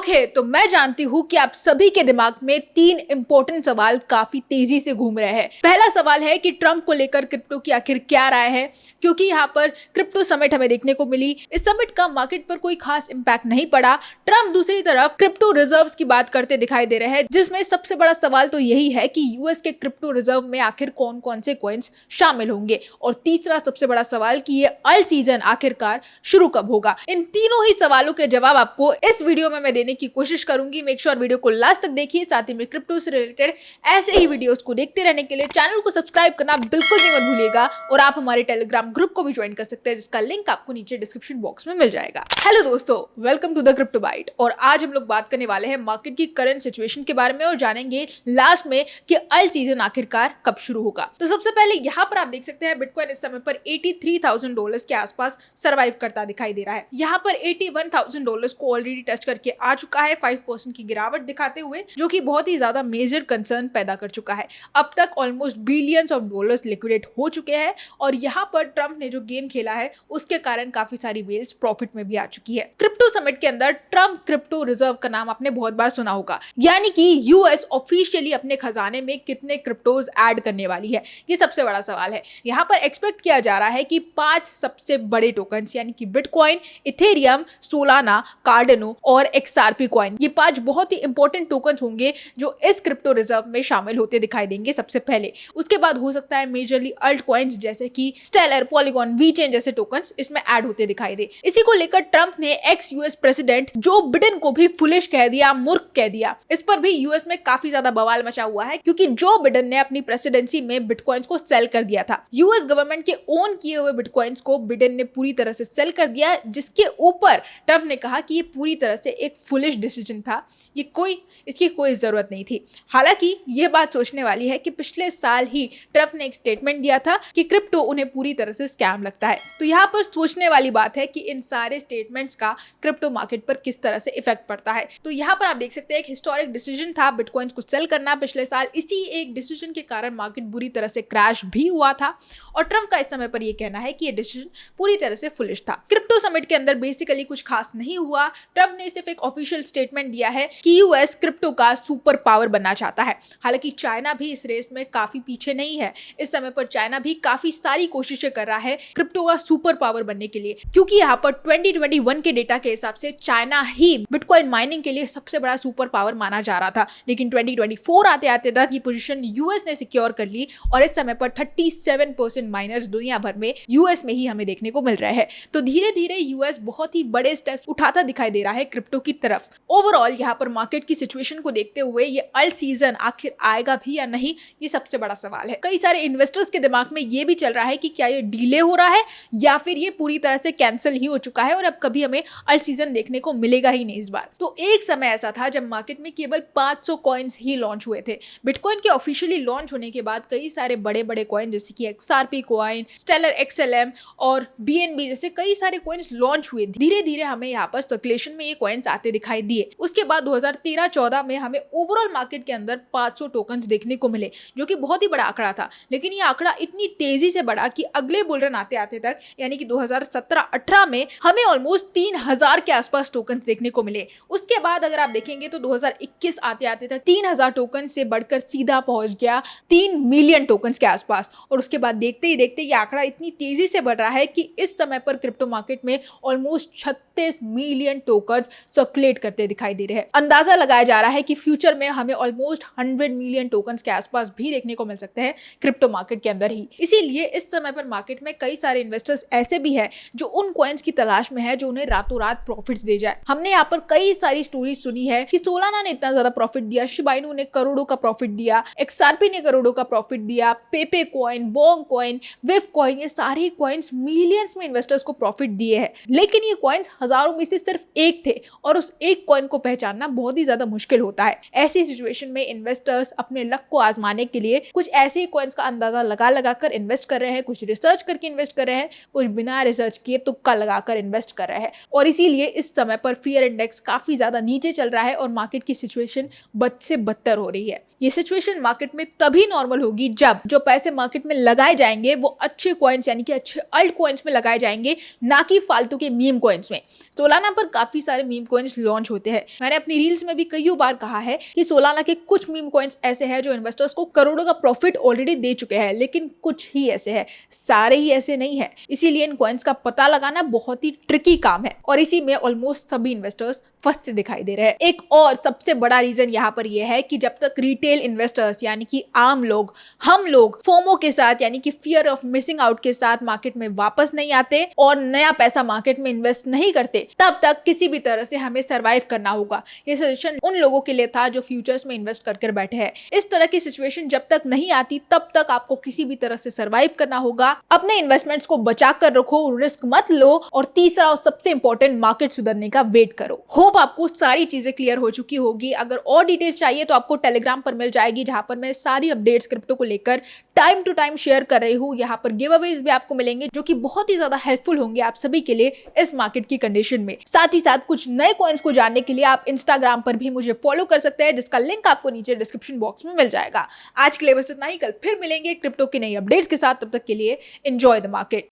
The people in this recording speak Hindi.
ओके, तो मैं जानती हूँ कि आप सभी के दिमाग में तीन इंपॉर्टेंट सवाल काफी तेजी से घूम रहे हैं। पहला सवाल है कि ट्रंप को लेकर क्रिप्टो की आखिर क्या राय है, क्योंकि यहाँ पर क्रिप्टो समिट हमें देखने को मिली। इस समिट का मार्केट पर कोई खास इंपैक्ट नहीं पड़ा। ट्रंप दूसरी तरफ क्रिप्टो रिजर्व्स की बात करते दिखाई दे रहे हैं, जिसमें सबसे बड़ा सवाल तो यही है कि यूएस के क्रिप्टो रिजर्व में आखिर कौन कौन से कॉइन्स शामिल होंगे। और तीसरा सबसे बड़ा सवाल कि ये अल्ट सीजन आखिरकार शुरू कब होगा। इन तीनों ही सवालों के जवाब आपको इस वीडियो में मैं देने की कोशिश करूंगी। मेक श्योर वीडियो को लास्ट तक देखिए। साथ ही में क्रिप्टो से रिलेटेड ऐसे ही वीडियोस को देखते रहने के लिए चैनल को सब्सक्राइब करना बिल्कुल भी मत भूलिएगा। और आप हमारे टेलीग्राम ग्रुप को भी ज्वाइन कर सकते हैं, जिसका लिंक आपको नीचे डिस्क्रिप्शन बॉक्स में मिल जाएगा। हेलो दोस्तों, welcome to the crypto byte. और आज हम लोग बात करने वाले हैं मार्केट की करंट सिचुएशन के बारे में और जानेंगे लास्ट में कि अल्ट सीजन आखिरकार कब शुरू होगा। तो सबसे पहले यहाँ पर आप देख सकते हैं बिटकॉइन इस समय पर $83,000 के आसपास सर्वाइव करता दिखाई दे रहा है। यहाँ पर $81,000 को ऑलरेडी टच करके आ चुका है 5% की गिरावट दिखाते हुए, जो कि बहुत ही ज्यादा मेजर कंसर्न पैदा कर चुका है। अब तक almost billions of dollars liquidate हो चुके हैं और यहाँ पर ट्रंप ने जो गेम खेला है उसके कारण काफी सारी वेल्स प्रॉफिट में भी आ चुकी है। क्रिप्टो समिट के अंदर ट्रंप क्रिप्टो रिजर्व का नाम आपने बहुत बार सुना होगा, यानी कि यूएस ऑफिशियली अपने खजाने में कितने क्रिप्टोज ऐड करने वाली है, ये सबसे बड़ा सवाल है। यहाँ पर एक्सपेक्ट किया जा रहा है कि 5 सबसे बड़े टोकन्स यानी कि बिटकॉइन, इथेरियम, सोलाना, कार्डेनो और एक्सआरपी कॉइन, ये 5 बहुत ही इंपॉर्टेंट टोकन्स होंगे जो इस क्रिप्टो रिजर्व में शामिल होते दिखाई देंगे सबसे पहले। उसके बाद हो सकता है मेजरली अल्ट कॉइन्स जैसे कि स्टेलर, पॉलीगॉन, वीचेन जैसे टोकन्स इसमें ऐड होते दिखाई दे। इसी को लेकर ट्रंप ने x US president Joe Biden को भी फुलिश कह दिया, मूर्ख कह दिया। इस पर भी यूएस में काफी ज्यादा बवाल मचा हुआ है, क्योंकि जो बिडेन ने अपनी प्रेसिडेंसी में बिटकॉइंस को सेल कर दिया था। यूएस गवर्नमेंट के ओन किए हुए बिटकॉइंस को बिडेन ने पूरी तरह से सेल कर दिया, जिसके ऊपर ट्रंप ने कहा कि ये पूरी तरह से एक फुलिश डिसीजन था, इसकी कोई जरूरत नहीं थी। हालांकि ये बात सोचने वाली है कि पिछले साल ही ट्रंप ने एक स्टेटमेंट दिया था कि क्रिप्टो उन्हें पूरी तरह से स्कैम लगता है। तो यहाँ पर सोचने वाली बात है कि इन सारे स्टेटमेंट्स का क्रिप्टो मार्केट पर किस तरह से इफेक्ट पड़ता है। तो यहाँ पर आप देख सकते हैं एक हिस्टोरिक डिसीजन था बिटकॉइंस को सेल करना पिछले साल। इसी एक डिसीजन के कारण मार्केट बुरी तरह से क्रैश भी हुआ था और ट्रंप का इस समय पर यह कहना है कि यह डिसीजन पूरी तरह से फुलिश था। क्रिप्टो समिट के अंदर बेसिकली कुछ खास नहीं हुआ। ट्रंप ने सिर्फ एक ऑफिशियल स्टेटमेंट दिया है कि यूएस क्रिप्टो का सुपर पावर बनना चाहता है। हालांकि चाइना भी इस रेस में काफी पीछे नहीं है। इस समय पर चाइना भी काफी सारी कोशिशें कर रहा है क्रिप्टो का सुपर पावर बनने के लिए, क्योंकि यहाँ पर 2021 के डेटा के हिसाब से चाइना ही बिटकॉइन माइनिंग के लिए सबसे बड़ा सुपर पावर माना जा रहा था। लेकिन 2024 आते आते तक ये पोजीशन यूएस ने सिक्योर कर ली और इस समय पर 37% माइनर्स दुनिया भर में यूएस में ही हमें देखने को मिल रहे हैं। तो धीरे धीरे यूएस बहुत ही बड़े स्टेप्स उठाता दिखाई दे रहा है क्रिप्टो की तरफ। ओवरऑल यहाँ पर मार्केट की सिचुएशन को देखते हुए ये अल्ट सीजन आखिर आएगा भी या नहीं, ये सबसे बड़ा सवाल है। कई सारे इन्वेस्टर्स के दिमाग में ये भी चल रहा है कि क्या ये डिले हो रहा है या फिर ये पूरी तरह से कैंसिल ही हो चुका है और अब कभी हमें अल्ट सीजन देखने को मिलेगा ही नहीं इस बार। तो एक समय ऐसा था जब मार्केट में केवल 500 कॉइन्स ही लॉन्च हुए थे। बिटकॉइन के ऑफिशियली लॉन्च होने के बाद कई सारे बड़े बड़े कॉइन जैसे कि एक्सआरपी कॉइन, स्टेलर XLM और BNB जैसे कई सारे कॉइन्स लॉन्च हुए। धीरे धीरे हमें यहाँ पर सर्कुलेशन में ये कॉइन्स आते दिखाई दिए। उसके बाद 2013-14 में हमें ओवरऑल मार्केट के अंदर 500 टोकन्स देखने को मिले, जो कि बहुत ही बड़ा आंकड़ा था। लेकिन ये आंकड़ा इतनी तेजी से बढ़ा कि अगले बुल रन आते आते तक यानी कि 2017-18 में हमें ऑलमोस्ट 3000 के आसपास टोकन्स देखने को मिले। उसके बाद अगर आप देखेंगे तो 2021 आते आते तक 3000 टोकन से बढ़कर सीधा पहुंच गया 3 मिलियन टोकन्स के आसपास। और उसके बाद देखते ही देखते ये आंकड़ा इतनी तेजी से बढ़ रहा है कि इस समय पर क्रिप्टो मार्केट में ऑलमोस्ट 36 मिलियन टोकन्स सर्कुलेट करते दिखाई दे रहे हैं। अंदाजा लगाया जा रहा है कि फ्यूचर में हमें ऑलमोस्ट 100 मिलियन टोकन्स के आसपास भी देखने को मिल सकते हैं क्रिप्टो मार्केट के अंदर ही। इसीलिए इस समय पर मार्केट में कई सारे इन्वेस्टर्स ऐसे भी हैं जो उन कॉइन्स की तलाश में है जो उन्हें रातों रात प्रॉफिट्स दे जाए। हमने यहाँ पर कई सारी स्टोरी सुनी है कि सोलाना ने इतना ज्यादा प्रॉफिट दिया, शिबा इनू ने करोड़ों का प्रॉफिट दिया, एक्सआरपी ने करोड़ों का प्रॉफिट दिया, पेपे कॉइन, बोंग कॉइन, विफ कॉइन, ये सारे कॉइन्स मिलियंस में इन्वेस्टर्स को प्रॉफिट दिए हैं। लेकिन ये कॉइन्स हजारों में से सिर्फ एक थे और उस एक कॉइन को पहचानना बहुत ही ज्यादा मुश्किल होता है। ऐसी सिचुएशन में इन्वेस्टर्स अपने लक को आजमाने के लिए कुछ ऐसे कॉइन्स का अंदाजा लगा कर इन्वेस्ट कर रहे हैं, कुछ रिसर्च करके इन्वेस्ट कर रहे हैं, कुछ बिना रिसर्च किए तुक्का लगाकर इन्वेस्ट कर रहे हैं। और इसीलिए इस समय पर फियर इंडेक्स काफी ज्यादा नीचे चल रहा है और मार्केट की सिचुएशन बद से बदतर हो रही है। ये सिचुएशन मार्केट में तभी नॉर्मल होगी जब जो पैसे मार्केट में लगाए जाएंगे वो अच्छे कॉइन्स यानी कि अच्छे अल्ट कॉइन्स में लगाए जाएंगे, ना कि फालतू के मीम कॉइन्स में। सोलाना पर काफी सारे मीम कॉइन्स लॉन्च लॉन्च होते हैं। मैंने अपनी रील्स में भी कई बार कहा है कि सोलाना के कुछ मीम कॉइन्स ऐसे हैं जो इन्वेस्टर्स को करोड़ों का प्रॉफिट ऑलरेडी दे चुके हैं, लेकिन कुछ ही ऐसे हैं, सारे ही ऐसे नहीं है। इसीलिए इन कॉइन्स का पता लगाना बहुत ही ट्रिकी काम है और इसी में ऑलमोस्ट सभी इन्वेस्टर्स फंसते दिखाई दे रहे हैं। एक और सबसे बड़ा रीजन यहाँ पर यह है कि जब तक रिटेल इन्वेस्टर्स यानी कि आम लोग, हम लोग फोमो के साथ यानी कि फियर ऑफ मिसिंग आउट के साथ मार्केट में वापस नहीं आते और नया पैसा मार्केट में इन्वेस्ट नहीं करते, तब तक किसी भी तरह से हमें सर्वाइव करना होगा। ये सजेशन उन लोगों के लिए था जो फ्यूचर्स में इन्वेस्ट कर बैठे हैं। इस तरह की सिचुएशन जब तक नहीं आती तब तक आपको किसी भी तरह से सर्वाइव करना होगा। अपने इन्वेस्टमेंट्स को बचा कर रखो, रिस्क मत लो और तीसरा और सबसे इंपॉर्टेंट, मार्केट सुधरने का वेट करो। होप आपको सारी चीजें क्लियर हो चुकी होगी। अगर और डिटेल्स चाहिए तो आपको टेलीग्राम पर मिल जाएगी, जहां पर मैं सारी अपडेट्स क्रिप्टो को लेकर टाइम टू टाइम शेयर कर रही हूँ। यहाँ पर गिव अवेज भी आपको मिलेंगे जो कि बहुत ही ज्यादा हेल्पफुल होंगे आप सभी के लिए इस मार्केट की कंडीशन में। साथ ही साथ कुछ नए कॉइन्स को जानने के लिए आप इंस्टाग्राम पर भी मुझे फॉलो कर सकते हैं, जिसका लिंक आपको नीचे डिस्क्रिप्शन बॉक्स में मिल जाएगा। आज के लिए बस इतना ही, कल फिर मिलेंगे क्रिप्टो की नई अपडेट्स के साथ। तब तक के लिए एंजॉय द मार्केट।